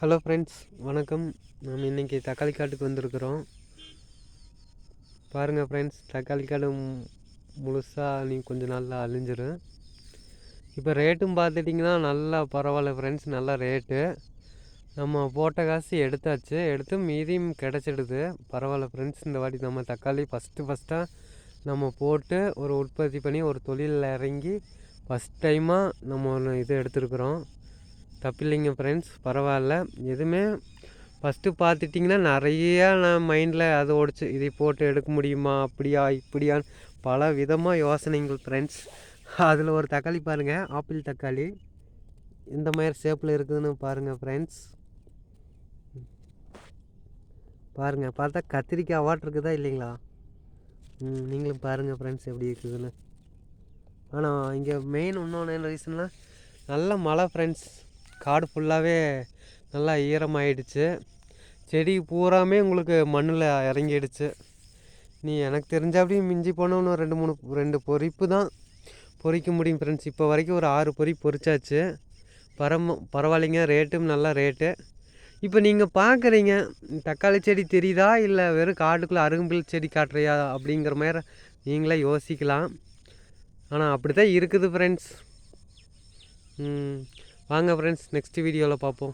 Hello friends, வணக்கம். நம்ம இன்றைக்கி தக்காளி காட்டுக்கு வந்திருக்கிறோம். பாருங்கள் ஃப்ரெண்ட்ஸ், தக்காளி காடு முழுசாக கொஞ்சம் நாளில் அழிஞ்சிரும். இப்போ ரேட்டும் பார்த்துட்டிங்கன்னா நல்லா பரவாயில்ல ஃப்ரெண்ட்ஸ், நல்லா ரேட்டு. நம்ம போட்ட காசு எடுத்து மீதியும் கிடச்சிடுது. பரவாயில்ல ஃப்ரெண்ட்ஸ். இந்த வாட்டி நம்ம தக்காளி ஃபஸ்ட்டாக நம்ம போட்டு ஒரு உற்பத்தி பண்ணி ஒரு தொழிலில் இறங்கி ஃபஸ்ட் டைமாக நம்ம ஒன்று இது எடுத்துருக்குறோம். தப்பில்லைங்க ஃப்ரெண்ட்ஸ், பரவாயில்ல. எதுவுமே ஃபஸ்ட்டு பார்த்துட்டிங்கன்னா நிறையா நான் மைண்டில் அதை ஓடிச்சு, இதை போட்டு எடுக்க முடியுமா, அப்படியா இப்படியான்னு பல விதமாக யோசனைங்கள் ஃப்ரெண்ட்ஸ். அதில் ஒரு தக்காளி பாருங்கள், ஆப்பிள் தக்காளி இந்த மாதிரி ஷேப்பில் இருக்குதுன்னு பாருங்கள் ஃப்ரெண்ட்ஸ். பாருங்கள், பார்த்தா கத்திரிக்காய் அவாட் இருக்குதா இல்லைங்களா? நீங்களும் பாருங்கள் ஃப்ரெண்ட்ஸ் எப்படி இருக்குதுன்னு. ஆனால் இங்கே மெயின் இன்னொன்று ரீசன்னால் நல்ல மழை ஃப்ரெண்ட்ஸ். காடு ஃபுல்லாகவே நல்லா ஈரமாயிடுச்சு. செடி பூராமே உங்களுக்கு மண்ணில் இறங்கிடுச்சு. நீ எனக்கு தெரிஞ்சாப்படி மிஞ்சி போனால் இன்னும் ரெண்டு பொறிப்பு தான் பொறிக்க முடியும் ஃப்ரெண்ட்ஸ். இப்போ வரைக்கும் ஒரு 6 பொறி பொறிச்சாச்சு. பரவாயில்லைங்க, ரேட்டும் நல்ல ரேட்டு. இப்போ நீங்கள் பார்க்குறீங்க, தக்காளி செடி தெரியுதா இல்லை வெறும் காட்டுக்குள்ளே அருகம்பில் செடி காட்டுறியா அப்படிங்கிற மாதிரி நீங்களே யோசிக்கலாம். ஆனால் அப்படி தான் இருக்குது ஃப்ரெண்ட்ஸ். வாங்க ஃப்ரெண்ட்ஸ், நெக்ஸ்ட் வீடியோவில் பார்ப்போம்.